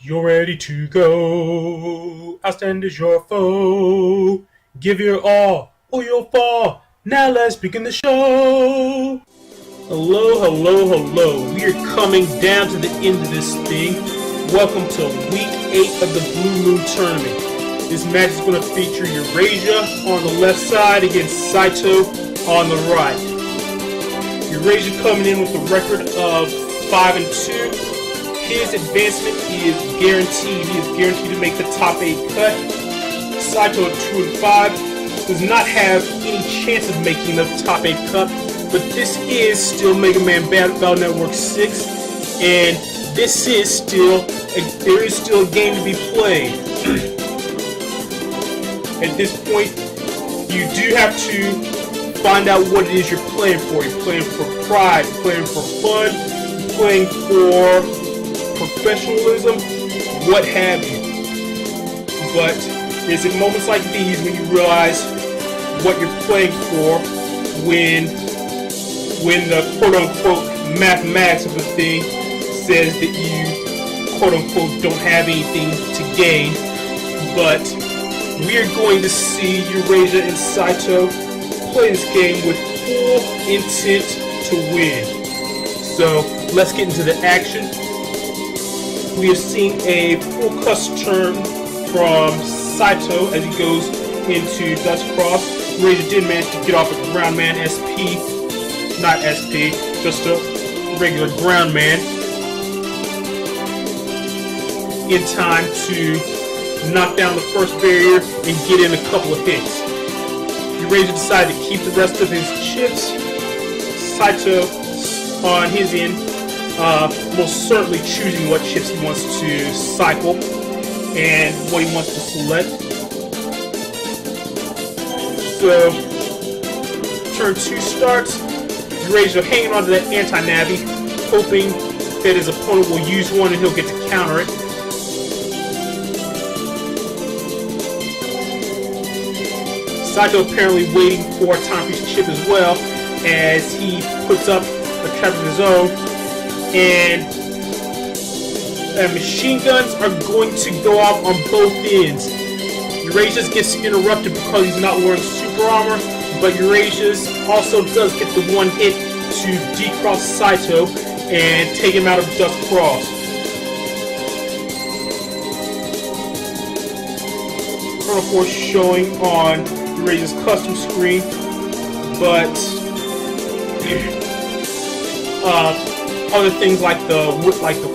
You're ready to go. Outstand is your foe. Give your all or you'll fall. Now let's begin the show. Hello, hello, hello. We are coming down to the end of this thing. Welcome to week 8 of the Blue Moon Tournament. This match is going to feature Eurasia on the left side against Saito on the right. Eurasia coming in with a record of 5-2. His advancement is guaranteed. He is guaranteed to make the top 8 cut. Saito at 2-5 does not have any chance of making the top 8 cut, but this is still Mega Man Battle Network 6, and this is still there is still a game to be played. At this point, you do have to find out what it is you're playing for. You're playing for pride, you're playing for fun, you're playing for professionalism, what have you. But it's at moments like these when you realize what you're playing for, when the quote-unquote mathematics of the thing says that you quote-unquote don't have anything to gain. But we're going to see Eurasia and Saito play this game with full intent to win. So let's get into the action. We have seen a full cuss turn from Saito as he goes into Dust Cross. Eurasia did manage to get off a ground man SP, not SP, just a regular ground man, in time to knock down the first barrier and get in a couple of hits. Eurasia decided to keep the rest of his chips. Saito, on his end, most certainly choosing what chips he wants to cycle and what he wants to select. So, turn 2 starts. Eurasia hanging onto that anti-navi, hoping that his opponent will use one and he'll get to counter it. Saito apparently waiting for time for his chip as well, as he puts up a trap of his own, and machine guns are going to go off on both ends. Eurasia gets interrupted because he's not wearing super armor, but Eurasia also does get the one hit to decross Saito and take him out of Dust Cross. Chrono Force showing on Eurasia's custom screen, but other things like the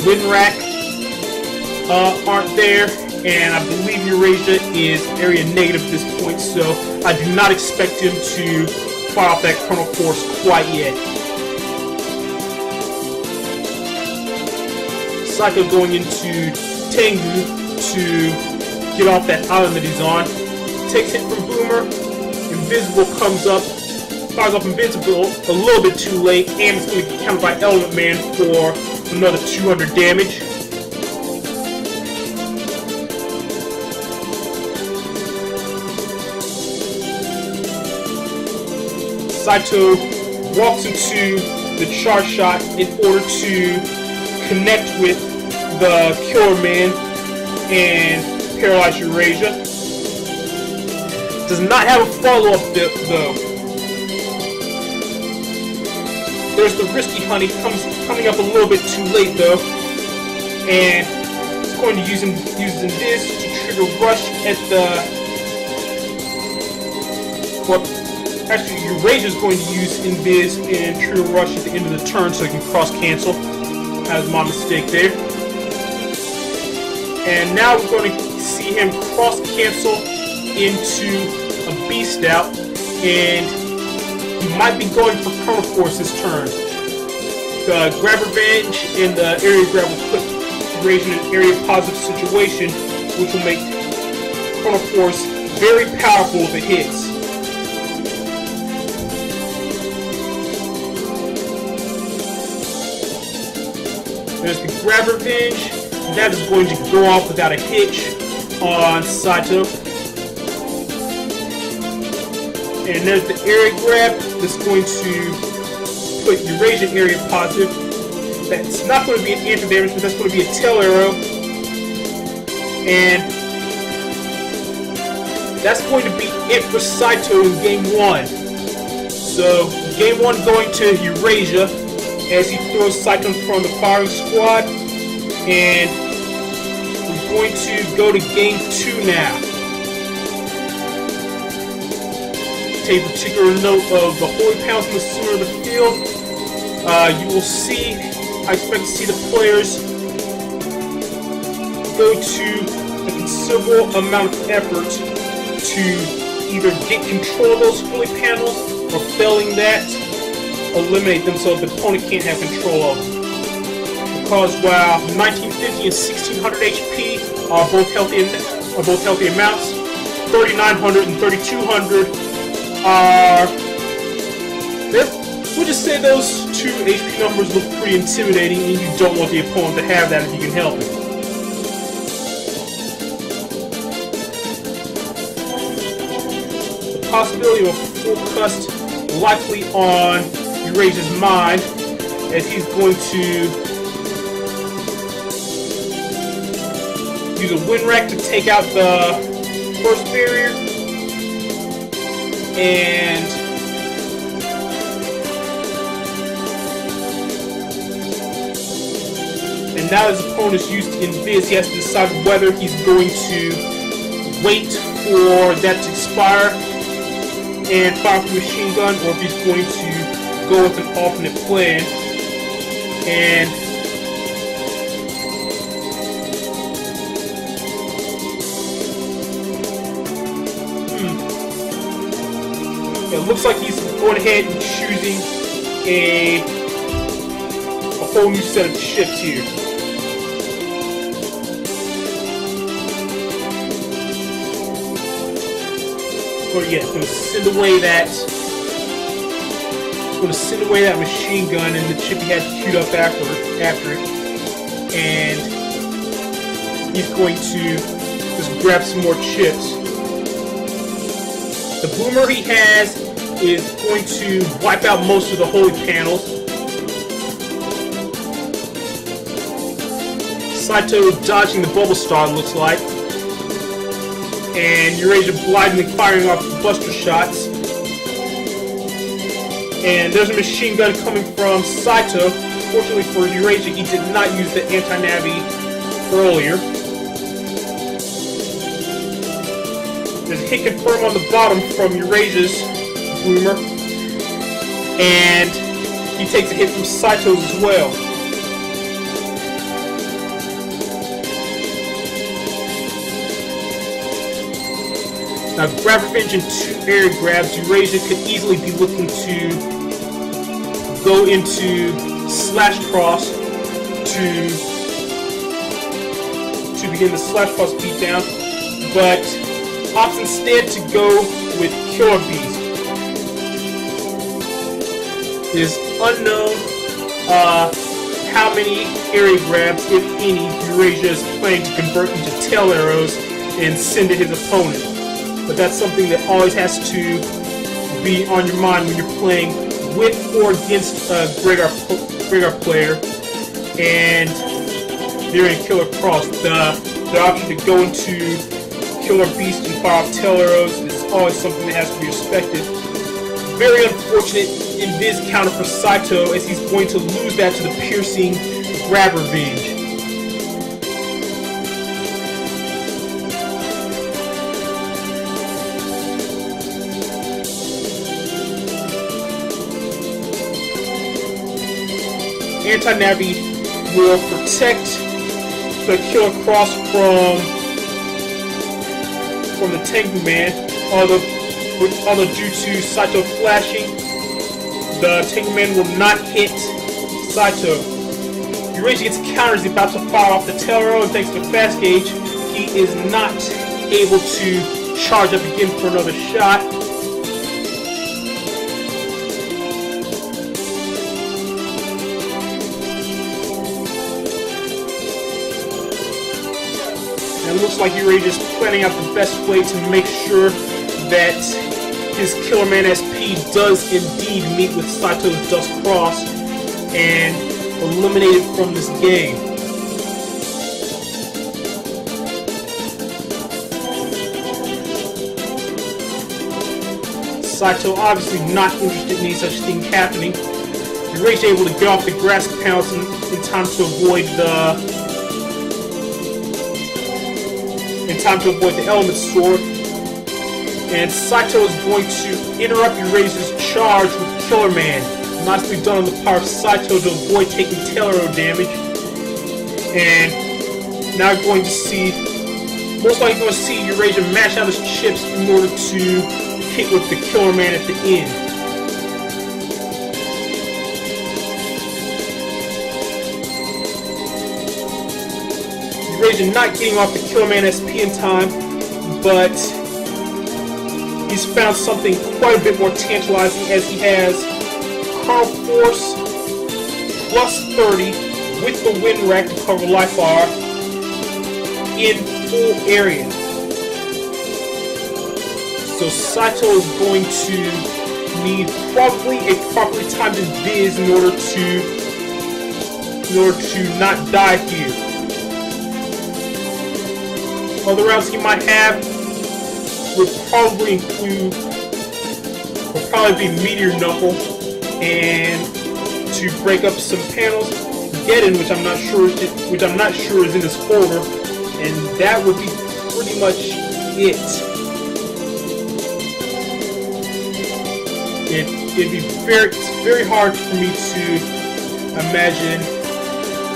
wind rack aren't there, and I believe Eurasia is area negative at this point, so I do not expect him to fire off that Chrono Force quite yet. Saito going into Tengu to get off that island that he's on. Takes hit from Boomer. Invisible comes up. Fires off Invincible a little bit too late, and it's going to get countered by Element Man for another 200 damage. Saito walks into the charge shot in order to connect with the Killer Man and paralyze Eurasia. Does not have a follow-up though. There's the Risky Honey coming up a little bit too late though, and it's going to using this to trigger Rush at the. Well, actually, Eurasia is going to use Invis and trigger Rush at the end of the turn so he can cross cancel. That was my mistake there. And now we're going to see him cross cancel into a Beast Out, and he might be going for Chrono Force this turn. The Grab Revenge and the Area Grab will put Eurasia in an area positive situation, which will make Chrono Force very powerful if it hits. There's the Grab Revenge. That is going to go off without a hitch on Saito. And there's the area grab that's going to put Eurasia area positive. That's not going to be an anti-damage, but that's going to be a tail arrow. And that's going to be it for Saito in Game 1. So, Game 1 going to Eurasia as he throws Saito in front of the firing squad. And we're going to go to Game 2 now. Take particular note of the holy panels in the center of the field. You will see, I expect to see the players go to a considerable amount of effort to either get control of those holy panels or failing that, eliminate them so the opponent can't have control of them. Because while 1950 and 1600 HP are both healthy amounts, 3900 and 3200 are, we'll just say those two HP numbers look pretty intimidating, and you don't want the opponent to have that if you can help it. The possibility of a full cust likely on Eurasia's mind, as he's going to use a wind rack to take out the first barrier, and now his opponent is used to invis. He has to decide whether he's going to wait for that to expire and fire from the machine gun, or if he's going to go with an alternate plan. And it looks like he's going ahead and choosing a whole new set of chips here. It's going to send away that. It's going to send away that machine gun and the chip he had queued up after it, and he's going to just grab some more chips. The boomer he has is going to wipe out most of the holy panels. Saito dodging the bubble star, looks like. And Eurasia blindly firing off buster shots. And there's a machine gun coming from Saito. Fortunately for Eurasia, he did not use the anti-navi earlier. There's a hit confirm on the bottom from Eurasia's boomer. And he takes a hit from Saito's as well. Now, grab revenge in 2 air grabs. Eurasia could easily be looking to go into slash cross to begin the slash cross beatdown, but opts instead to go with Killer Beast. It is unknown how many area grabs, if any, Eurasia is planning to convert into tail arrows and send to his opponent. But that's something that always has to be on your mind when you're playing with or against a Gregar player, and they're in Killer Cross. The option to go into Killer Beast and fire off tail arrows is always something that has to be respected. Very unfortunate invis counter for Saito, as he's going to lose that to the piercing grab revenge. Anti-Navi will protect the Killer Cross from the Tengu Man, although due to Saito flashing, the Tengu Man will not hit Saito. Eurasia gets countered as he's about to fire off the tail arrow, and thanks to Fast Gauge, he is not able to charge up again for another shot. And it looks like Eurasia's planning out the best way to make sure that his Killer Man SP does indeed meet with Saito's Dust Cross and eliminate it from this game. Saito obviously not interested in any such thing happening. Eurasia able to get off the grass panels in time to avoid the element sword. And Saito is going to interrupt Eurasia's charge with Killer Man. Nicely done on the part of Saito to avoid taking tail arrow damage. And now you're going to see, most likely going to see Eurasia mash out his chips in order to hit with the Killer Man at the end. Eurasia not getting off the Killer Man SP in time, but he's found something quite a bit more tantalizing, as he has Carl Force plus 30 with the wind rack to cover life bar in full area. So Saito is going to need probably a properly timed invis in order to not die here. Other routes he might have would probably be Meteor Knuckle and to break up some panels, Geddon, which I'm not sure is in this folder, and that would be pretty much it. It's very hard for me to imagine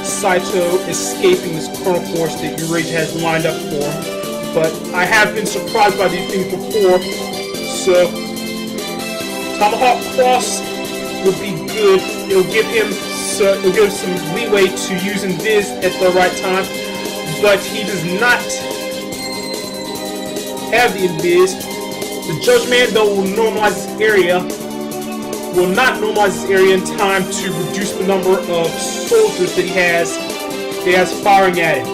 Saito escaping this Colonel Force that Eurasia has lined up for him, but I have been surprised by these things before, so Tomahawk Cross would be good. It'll give him some leeway to use Invis at the right time, but he does not have the Invis. The Judgment, though, will not normalize this area in time to reduce the number of soldiers that he has firing at him.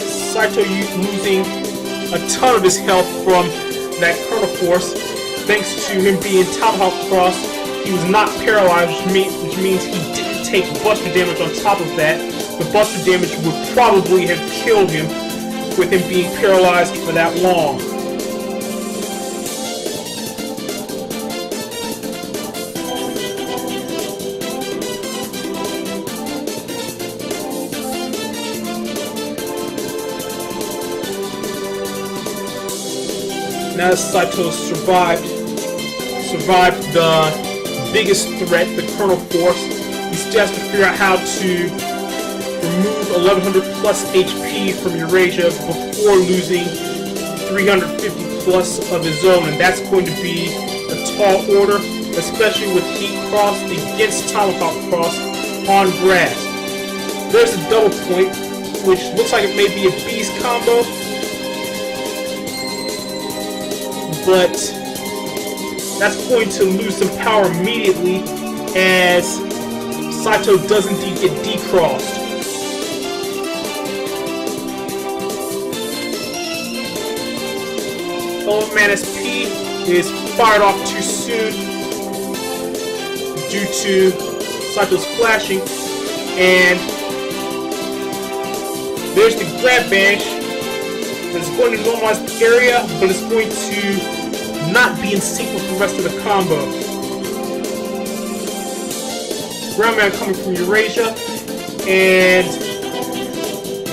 Saito losing a ton of his health from that Colonel Force. Thanks to him being Tomahawk Cross, he was not paralyzed, which means he didn't take buster damage on top of that. The buster damage would probably have killed him with him being paralyzed for that long. Now Saito survived the biggest threat, the Colonel Force. He still has to figure out how to remove 1100 plus HP from Eurasia before losing 350 plus of his own, and that's going to be a tall order, especially with Heat Cross against Tomahawk Cross on grass. There's a double point, which looks like it may be a Beast combo, but that's going to lose some power immediately as Saito does indeed get decrossed. Element Man SP is fired off too soon due to Saito's flashing, and there's the grab bash. It's going to normalize the area, but it's going to not be in sync with the rest of the combo. Groundman coming from Eurasia, and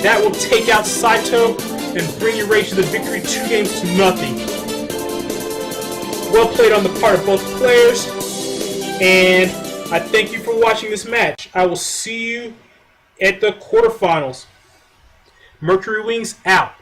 that will take out Saito and bring Eurasia the victory 2 games to nothing. Well played on the part of both players, and I thank you for watching this match. I will see you at the quarterfinals. Mercury Wings out.